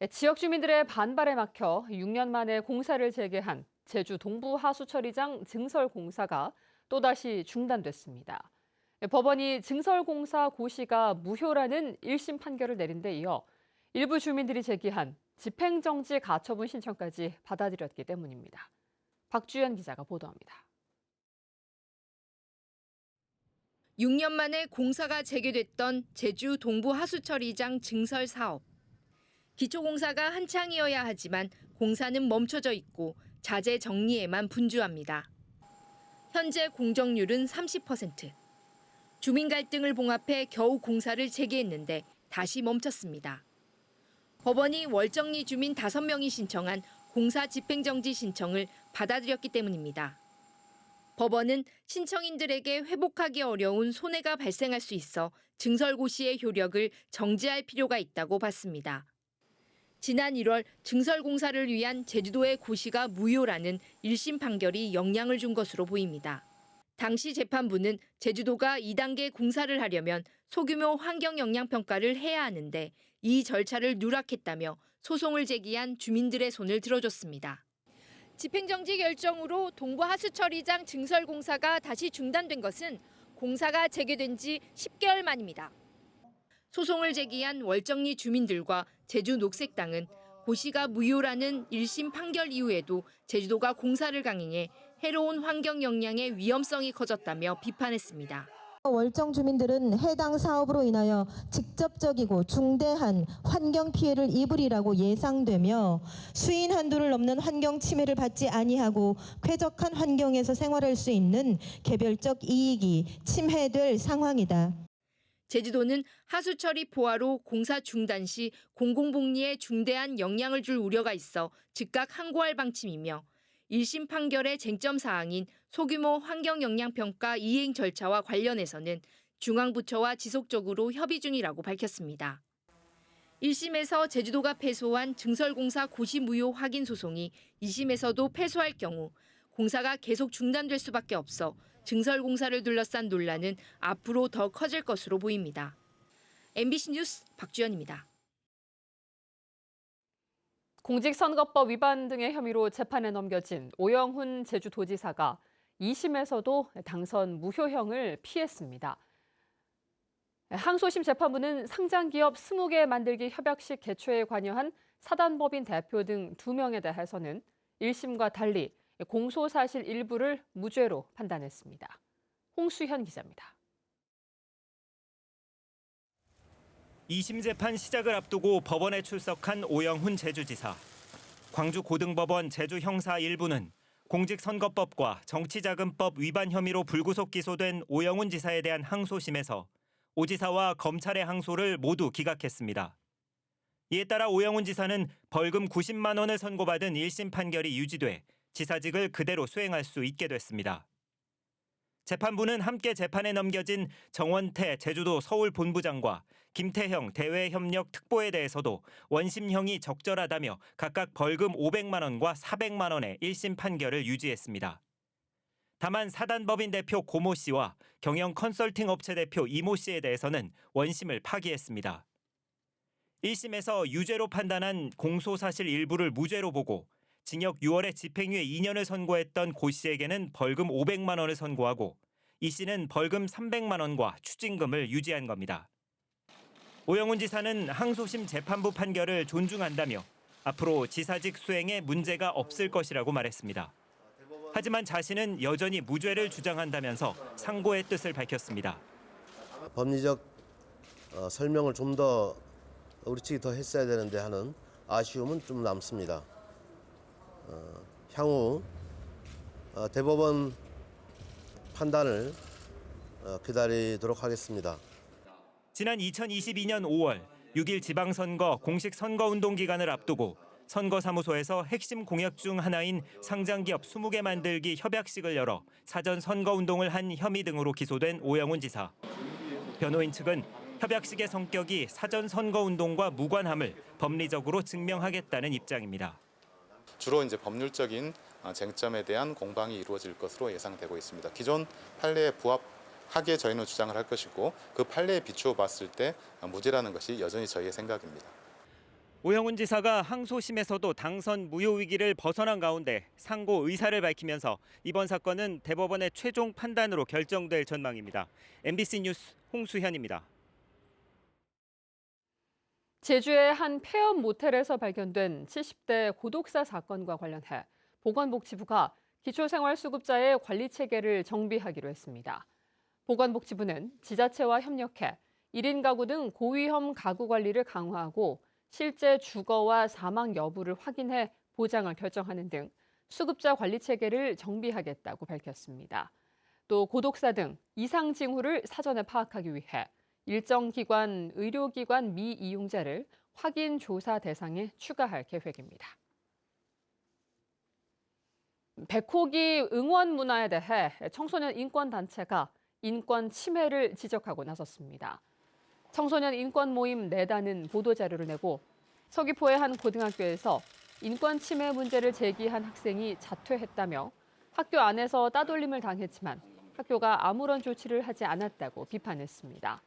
지역 주민들의 반발에 막혀 6년 만에 공사를 재개한 제주 동부 하수처리장 증설공사가 또다시 중단됐습니다. 법원이 증설공사 고시가 무효라는 1심 판결을 내린 데 이어 일부 주민들이 제기한 집행정지 가처분 신청까지 받아들였기 때문입니다. 박주연 기자가 보도합니다. 6년 만에 공사가 재개됐던 제주 동부 하수처리장 증설 사업. 기초공사가 한창이어야 하지만 공사는 멈춰져 있고 자재 정리에만 분주합니다. 현재 공정률은 30%. 주민 갈등을 봉합해 겨우 공사를 재개했는데 다시 멈췄습니다. 법원이 월정리 주민 5명이 신청한 공사 집행정지 신청을 받아들였기 때문입니다. 법원은 신청인들에게 회복하기 어려운 손해가 발생할 수 있어 증설고시의 효력을 정지할 필요가 있다고 봤습니다. 지난 1월 증설공사를 위한 제주도의 고시가 무효라는 1심 판결이 영향을 준 것으로 보입니다. 당시 재판부는 제주도가 2단계 공사를 하려면 소규모 환경영향평가를 해야 하는데 이 절차를 누락했다며 소송을 제기한 주민들의 손을 들어줬습니다. 집행정지 결정으로 동부 하수처리장 증설공사가 다시 중단된 것은 공사가 재개된 지 10개월 만입니다. 소송을 제기한 월정리 주민들과 제주녹색당은 고시가 무효라는 1심 판결 이후에도 제주도가 공사를 강행해 해로운 환경 영향의 위험성이 커졌다며 비판했습니다. 월정 주민들은 해당 사업으로 인하여 직접적이고 중대한 환경 피해를 입으리라고 예상되며 수인 한도를 넘는 환경 침해를 받지 아니하고 쾌적한 환경에서 생활할 수 있는 개별적 이익이 침해될 상황이다. 제주도는 하수처리 포화로 공사 중단 시 공공복리에 중대한 영향을 줄 우려가 있어 즉각 항고할 방침이며 1심 판결의 쟁점 사항인 소규모 환경영향평가 이행 절차와 관련해서는 중앙부처와 지속적으로 협의 중이라고 밝혔습니다. 1심에서 제주도가 패소한 증설공사 고시 무효 확인 소송이 2심에서도 패소할 경우 공사가 계속 중단될 수밖에 없어 증설공사를 둘러싼 논란은 앞으로 더 커질 것으로 보입니다. MBC 뉴스 박주연입니다. 공직선거법 위반 등의 혐의로 재판에 넘겨진 오영훈 제주도지사가 2심에서도 당선 무효형을 피했습니다. 항소심 재판부는 상장기업 20개 만들기 협약식 개최에 관여한 사단법인 대표 등 2명에 대해서는 1심과 달리 공소사실 일부를 무죄로 판단했습니다. 홍수현 기자입니다. 2심 재판 시작을 앞두고 법원에 출석한 오영훈 제주지사. 광주고등법원 제주형사 1부는 공직선거법과 정치자금법 위반 혐의로 불구속 기소된 오영훈 지사에 대한 항소심에서 오 지사와 검찰의 항소를 모두 기각했습니다. 이에 따라 오영훈 지사는 벌금 90만 원을 선고받은 1심 판결이 유지돼 지사직을 그대로 수행할 수 있게 됐습니다. 재판부는 함께 재판에 넘겨진 정원태 제주도 서울본부장과 김태형 대외협력 특보에 대해서도 원심형이 적절하다며 각각 벌금 500만 원과 400만 원의 1심 판결을 유지했습니다. 다만 사단법인 대표 고모 씨와 경영 컨설팅 업체 대표 이모 씨에 대해서는 원심을 파기했습니다. 1심에서 유죄로 판단한 공소사실 일부를 무죄로 보고 징역 6월에 집행유예 2년을 선고했던 고 씨에게는 벌금 500만 원을 선고하고 이 씨는 벌금 300만 원과 추징금을 유지한 겁니다. 오영훈 지사는 항소심 재판부 판결을 존중한다며 앞으로 지사직 수행에 문제가 없을 것이라고 말했습니다. 하지만 자신은 여전히 무죄를 주장한다면서 상고의 뜻을 밝혔습니다. 법리적 설명을 좀 더 우리 측이 더 했어야 되는데 하는 아쉬움은 좀 남습니다. 향후 대법원 판단을 기다리도록 하겠습니다. 지난 2022년 5월 6일 지방선거 공식 선거운동 기간을 앞두고 선거사무소에서 핵심 공약 중 하나인 상장기업 20개 만들기 협약식을 열어 사전 선거운동을 한 혐의 등으로 기소된 오영훈 지사. 변호인 측은 협약식의 성격이 사전 선거운동과 무관함을 법리적으로 증명하겠다는 입장입니다. 주로 이제 법률적인 쟁점에 대한 공방이 이루어질 것으로 예상되고 있습니다. 기존 판례에 부합하게 저희는 주장을 할 것이고 그 판례에 비추어 봤을 때 무죄라는 것이 여전히 저희의 생각입니다. 오영훈 지사가 항소심에서도 당선 무효 위기를 벗어난 가운데 상고 의사를 밝히면서 이번 사건은 대법원의 최종 판단으로 결정될 전망입니다. MBC 뉴스 홍수현입니다. 제주의 한 폐업 모텔에서 발견된 70대 고독사 사건과 관련해 보건복지부가 기초생활수급자의 관리 체계를 정비하기로 했습니다. 보건복지부는 지자체와 협력해 1인 가구 등 고위험 가구 관리를 강화하고 실제 주거와 사망 여부를 확인해 보장을 결정하는 등 수급자 관리 체계를 정비하겠다고 밝혔습니다. 또 고독사 등 이상 징후를 사전에 파악하기 위해 일정 기관, 의료기관 미이용자를 확인 조사 대상에 추가할 계획입니다. 백호기 응원 문화에 대해 청소년 인권단체가 인권 침해를 지적하고 나섰습니다. 청소년 인권 모임 내단은 보도자료를 내고 서귀포의 한 고등학교에서 인권 침해 문제를 제기한 학생이 자퇴했다며 학교 안에서 따돌림을 당했지만 학교가 아무런 조치를 하지 않았다고 비판했습니다.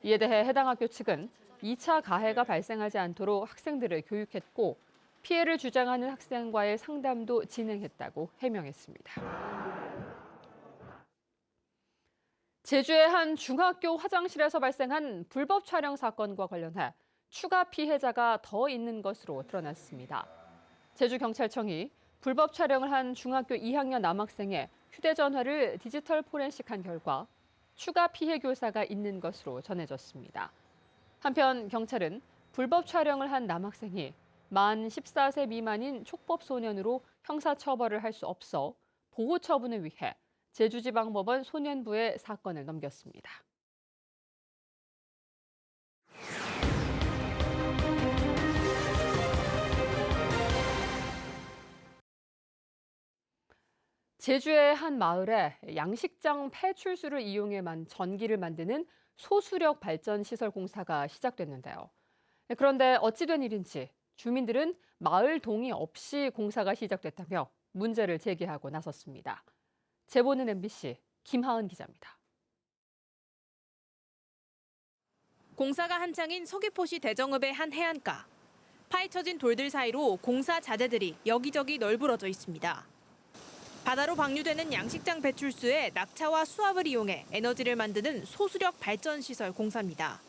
이에 대해 해당 학교 측은 2차 가해가 발생하지 않도록 학생들을 교육했고 피해를 주장하는 학생과의 상담도 진행했다고 해명했습니다. 제주의 한 중학교 화장실에서 발생한 불법 촬영 사건과 관련해 추가 피해자가 더 있는 것으로 드러났습니다. 제주경찰청이 불법 촬영을 한 중학교 2학년 남학생의 휴대전화를 디지털 포렌식한 결과 추가 피해 교사가 있는 것으로 전해졌습니다. 한편 경찰은 불법 촬영을 한 남학생이 만 14세 미만인 촉법 소년으로 형사처벌을 할 수 없어 보호 처분을 위해 제주지방법원 소년부에 사건을 넘겼습니다. 제주의 한 마을에 양식장 폐출수를 이용해 전기를 만드는 소수력 발전 시설 공사가 시작됐는데요. 그런데 어찌 된 일인지 주민들은 마을 동의 없이 공사가 시작됐다며 문제를 제기하고 나섰습니다. 제보는 MBC 김하은 기자입니다. 공사가 한창인 서귀포시 대정읍의 한 해안가. 파헤쳐진 돌들 사이로 공사 자재들이 여기저기 널브러져 있습니다. 바다로 방류되는 양식장 배출수에 낙차와 수압을 이용해 에너지를 만드는 소수력 발전시설 공사입니다.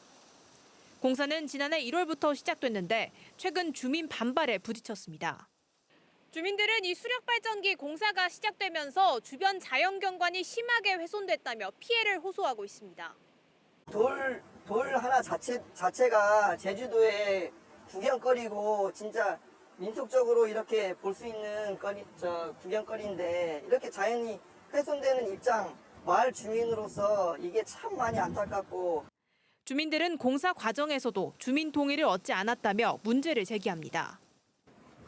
공사는 지난해 1월부터 시작됐는데 최근 주민 반발에 부딪혔습니다. 주민들은 이 수력발전기 공사가 시작되면서 주변 자연경관이 심하게 훼손됐다며 피해를 호소하고 있습니다. 돌 하나 자체가 제주도의 구경거리고 진짜 민속적으로 이렇게 볼 수 있는 구경거리인데 이렇게 자연이 훼손되는 입장, 마을 주민으로서 이게 참 많이 안타깝고. 주민들은 공사 과정에서도 주민 동의를 얻지 않았다며 문제를 제기합니다.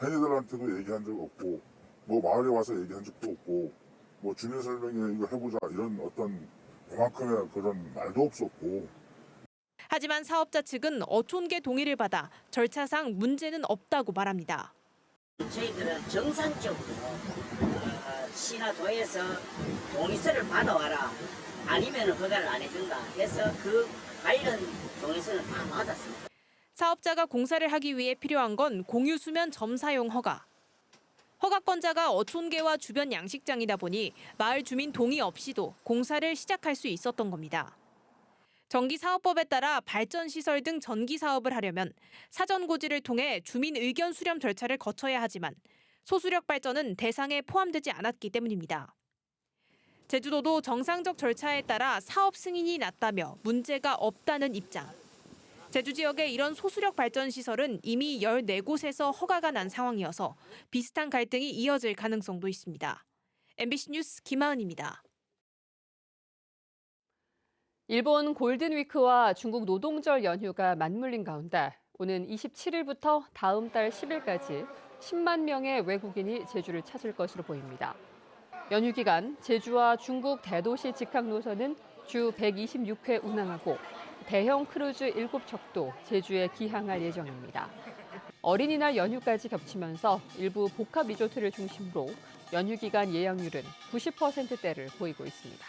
회의들한테도 얘기한 적 없고 뭐 마을에 와서 얘기한 적도 없고 뭐 주민 설명회 이거 해보자 이런 어떤 그만큼의 그런 말도 없었고. 하지만 사업자 측은 어촌계 동의를 받아 절차상 문제는 없다고 말합니다. 저희들은 정상적으로 시나 도에서 동의서를 받아와라 아니면 허가를 안 해준다 해서 그 관련 동의서는 다 받았습니다. 사업자가 공사를 하기 위해 필요한 건 공유수면 점사용 허가. 허가권자가 어촌계와 주변 양식장이다 보니 마을 주민 동의 없이도 공사를 시작할 수 있었던 겁니다. 전기사업법에 따라 발전시설 등 전기사업을 하려면 사전 고지를 통해 주민 의견 수렴 절차를 거쳐야 하지만 소수력 발전은 대상에 포함되지 않았기 때문입니다. 제주도도 정상적 절차에 따라 사업 승인이 났다며 문제가 없다는 입장. 제주 지역의 이런 소수력 발전 시설은 이미 14곳에서 허가가 난 상황이어서 비슷한 갈등이 이어질 가능성도 있습니다. MBC 뉴스 김하은입니다. 일본 골든위크와 중국 노동절 연휴가 맞물린 가운데 오는 27일부터 다음 달 10일까지 10만 명의 외국인이 제주를 찾을 것으로 보입니다. 연휴 기간 제주와 중국 대도시 직항 노선은 주 126회 운항하고 대형 크루즈 7척도 제주에 기항할 예정입니다. 어린이날 연휴까지 겹치면서 일부 복합 리조트를 중심으로 연휴 기간 예약률은 90%대를 보이고 있습니다.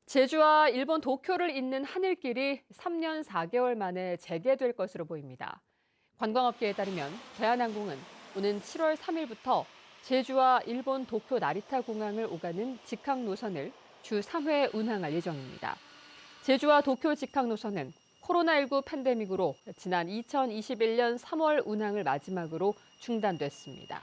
제주와 일본 도쿄를 잇는 하늘길이 3년 4개월 만에 재개될 것으로 보입니다. 관광업계에 따르면 대한항공은 오는 7월 3일부터 제주와 일본 도쿄 나리타 공항을 오가는 직항 노선을 주 3회 운항할 예정입니다. 제주와 도쿄 직항 노선은 코로나19 팬데믹으로 지난 2021년 3월 운항을 마지막으로 중단됐습니다.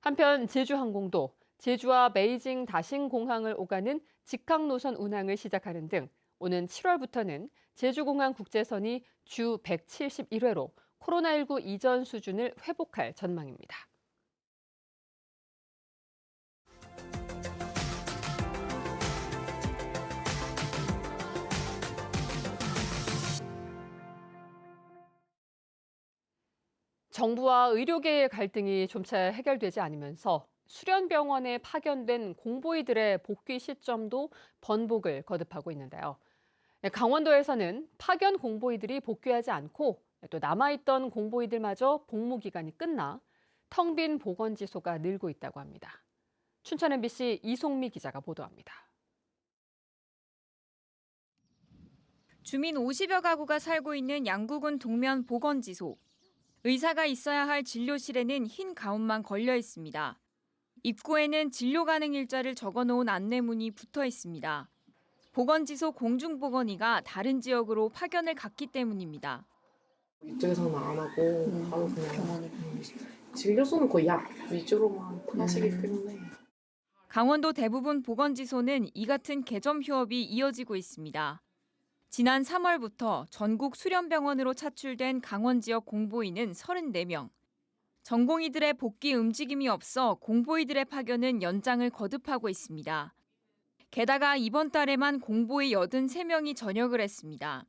한편 제주항공도 제주와 베이징 다신 공항을 오가는 직항 노선 운항을 시작하는 등 오는 7월부터는 제주공항 국제선이 주 171회로 코로나19 이전 수준을 회복할 전망입니다. 정부와 의료계의 갈등이 좀차 해결되지 않으면서 수련병원에 파견된 공보이들의 복귀 시점도 번복을 거듭하고 있는데요. 강원도에서는 파견 공보이들이 복귀하지 않고 또 남아있던 공보이들마저 복무 기간이 끝나 텅 빈 보건지소가 늘고 있다고 합니다. 춘천 MBC 이송미 기자가 보도합니다. 주민 50여 가구가 살고 있는 양구군 동면 보건지소. 의사가 있어야 할 진료실에는 흰 가운만 걸려 있습니다. 입구에는 진료 가능 일자를 적어놓은 안내문이 붙어 있습니다. 보건지소 공중보건의가 다른 지역으로 파견을 갔기 때문입니다. 이쪽에서는 안 하고 바로 그냥 병원에 진료소는 거의 약 위주로만 하시기 때문에. 강원도 대부분 보건지소는 이 같은 개점 휴업이 이어지고 있습니다. 지난 3월부터 전국 수련병원으로 차출된 강원 지역 공보의는 34명. 전공의들의 복귀 움직임이 없어 공보의들의 파견은 연장을 거듭하고 있습니다. 게다가 이번 달에만 공보의 83명이 전역을 했습니다.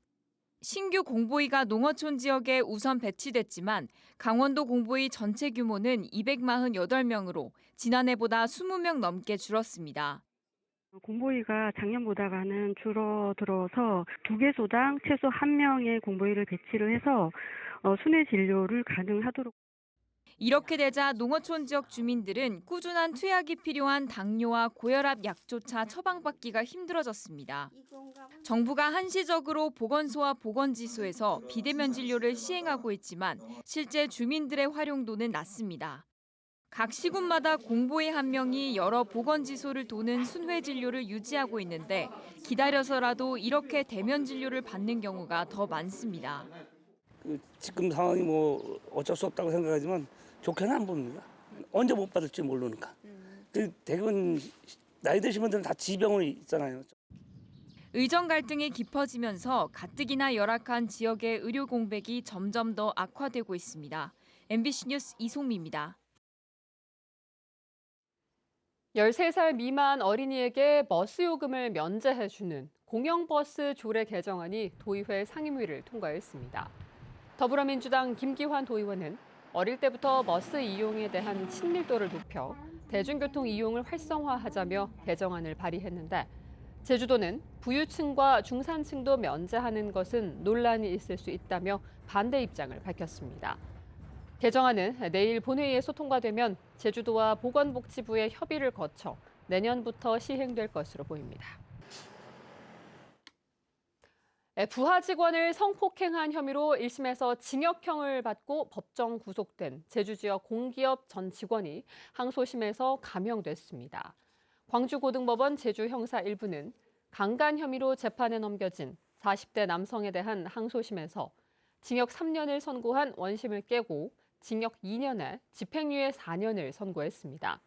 신규 공보의가 농어촌 지역에 우선 배치됐지만 강원도 공보의 전체 규모는 248명으로 지난해보다 20명 넘게 줄었습니다. 공보의가 작년보다는 줄어들어서 2개소당 최소 1명의 공보의를 배치를 해서 순회 진료를 가능하도록. 이렇게 되자 농어촌 지역 주민들은 꾸준한 투약이 필요한 당뇨와 고혈압 약조차 처방받기가 힘들어졌습니다. 정부가 한시적으로 보건소와 보건지소에서 비대면 진료를 시행하고 있지만 실제 주민들의 활용도는 낮습니다. 각 시군마다 공보의 한 명이 여러 보건지소를 도는 순회 진료를 유지하고 있는데 기다려서라도 이렇게 대면 진료를 받는 경우가 더 많습니다. 지금 상황이 뭐 어쩔 수 없다고 생각하지만 좋게는 안 봅니다. 언제 못 받을지 모르니까. 대부분 나이 드신 분들은 다 지병이 있잖아요. 의정 갈등이 깊어지면서 가뜩이나 열악한 지역의 의료 공백이 점점 더 악화되고 있습니다. MBC 뉴스 이송미입니다. 13살 미만 어린이에게 버스 요금을 면제해주는 공영버스 조례 개정안이 도의회 상임위를 통과했습니다. 더불어민주당 김기환 도의원은 어릴 때부터 버스 이용에 대한 친밀도를 높여 대중교통 이용을 활성화하자며 개정안을 발의했는데 제주도는 부유층과 중산층도 면제하는 것은 논란이 있을 수 있다며 반대 입장을 밝혔습니다. 개정안은 내일 본회의에서 통과되면 제주도와 보건복지부의 협의를 거쳐 내년부터 시행될 것으로 보입니다. 부하 직원을 성폭행한 혐의로 1심에서 징역형을 받고 법정 구속된 제주 지역 공기업 전 직원이 항소심에서 감형됐습니다. 광주고등법원 제주형사 1부는 강간 혐의로 재판에 넘겨진 40대 남성에 대한 항소심에서 징역 3년을 선고한 원심을 깨고 징역 2년에 집행유예 4년을 선고했습니다.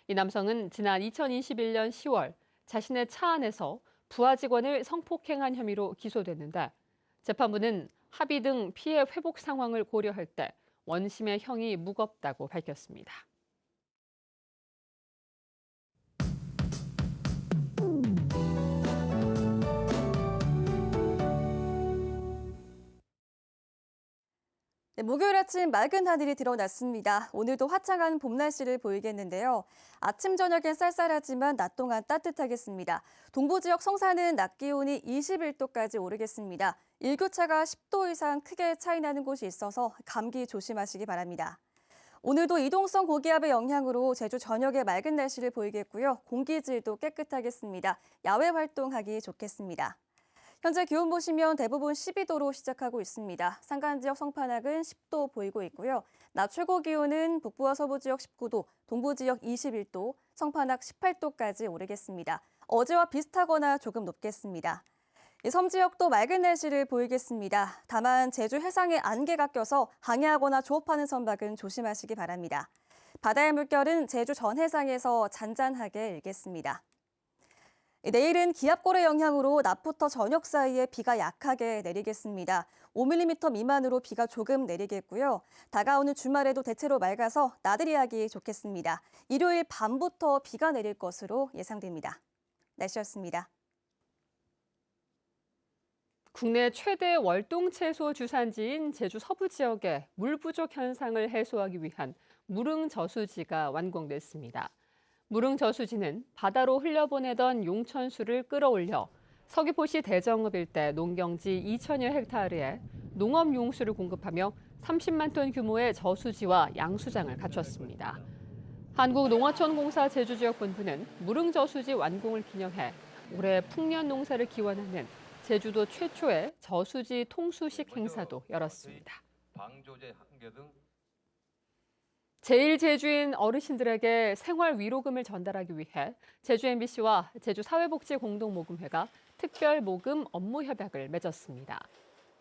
이 남성은 지난 2021년 10월 자신의 차 안에서 부하 직원을 성폭행한 혐의로 기소됐는데 재판부는 합의 등 피해 회복 상황을 고려할 때 원심의 형이 무겁다고 밝혔습니다. 네, 목요일 아침 맑은 하늘이 드러났습니다. 오늘도 화창한 봄 날씨를 보이겠는데요. 아침 저녁엔 쌀쌀하지만 낮 동안 따뜻하겠습니다. 동부 지역 성산은 낮 기온이 21도까지 오르겠습니다. 일교차가 10도 이상 크게 차이 나는 곳이 있어서 감기 조심하시기 바랍니다. 오늘도 이동성 고기압의 영향으로 제주 전역에 맑은 날씨를 보이겠고요. 공기질도 깨끗하겠습니다. 야외 활동하기 좋겠습니다. 현재 기온 보시면 대부분 12도로 시작하고 있습니다. 산간 지역 성판악은 10도 보이고 있고요. 낮 최고 기온은 북부와 서부 지역 19도, 동부 지역 21도, 성판악 18도까지 오르겠습니다. 어제와 비슷하거나 조금 높겠습니다. 섬 지역도 맑은 날씨를 보이겠습니다. 다만 제주 해상에 안개가 껴서 항해하거나 조업하는 선박은 조심하시기 바랍니다. 바다의 물결은 제주 전 해상에서 잔잔하게 일겠습니다. 내일은 기압골의 영향으로 낮부터 저녁 사이에 비가 약하게 내리겠습니다. 5mm 미만으로 비가 조금 내리겠고요. 다가오는 주말에도 대체로 맑아서 나들이 하기 좋겠습니다. 일요일 밤부터 비가 내릴 것으로 예상됩니다. 날씨였습니다. 국내 최대 월동 채소 주산지인 제주 서부 지역의 물 부족 현상을 해소하기 위한 무릉 저수지가 완공됐습니다. 무릉 저수지는 바다로 흘려보내던 용천수를 끌어올려 서귀포시 대정읍 일대 농경지 2천여 헥타르에 농업 용수를 공급하며 30만 톤 규모의 저수지와 양수장을 갖췄습니다. 한국농어촌공사 제주지역본부는 무릉 저수지 완공을 기념해 올해 풍년 농사를 기원하는 제주도 최초의 저수지 통수식 행사도 열었습니다. 제1제주인 어르신들에게 생활 위로금을 전달하기 위해 제주 MBC와 제주사회복지공동모금회가 특별모금 업무협약을 맺었습니다.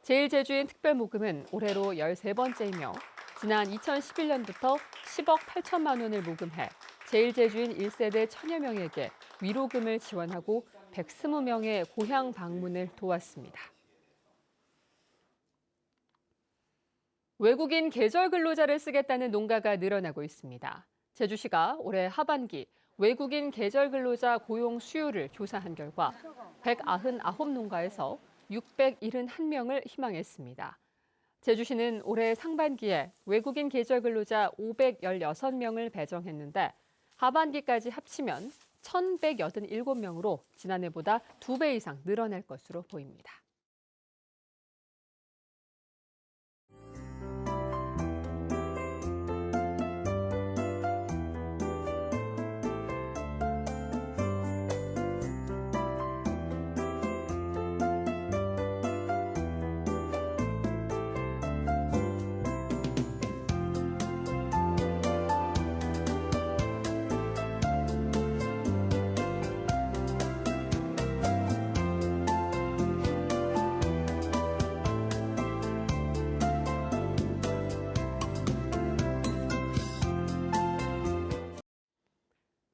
제1제주인 특별모금은 올해로 13번째이며 지난 2011년부터 10억 8천만 원을 모금해 제1제주인 1세대 1000여 명에게 위로금을 지원하고 120명의 고향 방문을 도왔습니다. 외국인 계절 근로자를 쓰겠다는 농가가 늘어나고 있습니다. 제주시가 올해 하반기 외국인 계절 근로자 고용 수요를 조사한 결과 199농가에서 671명을 희망했습니다. 제주시는 올해 상반기에 외국인 계절 근로자 516명을 배정했는데 하반기까지 합치면 1,187명으로 지난해보다 2배 이상 늘어날 것으로 보입니다.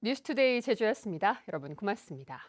뉴스투데이 제주였습니다. 여러분 고맙습니다.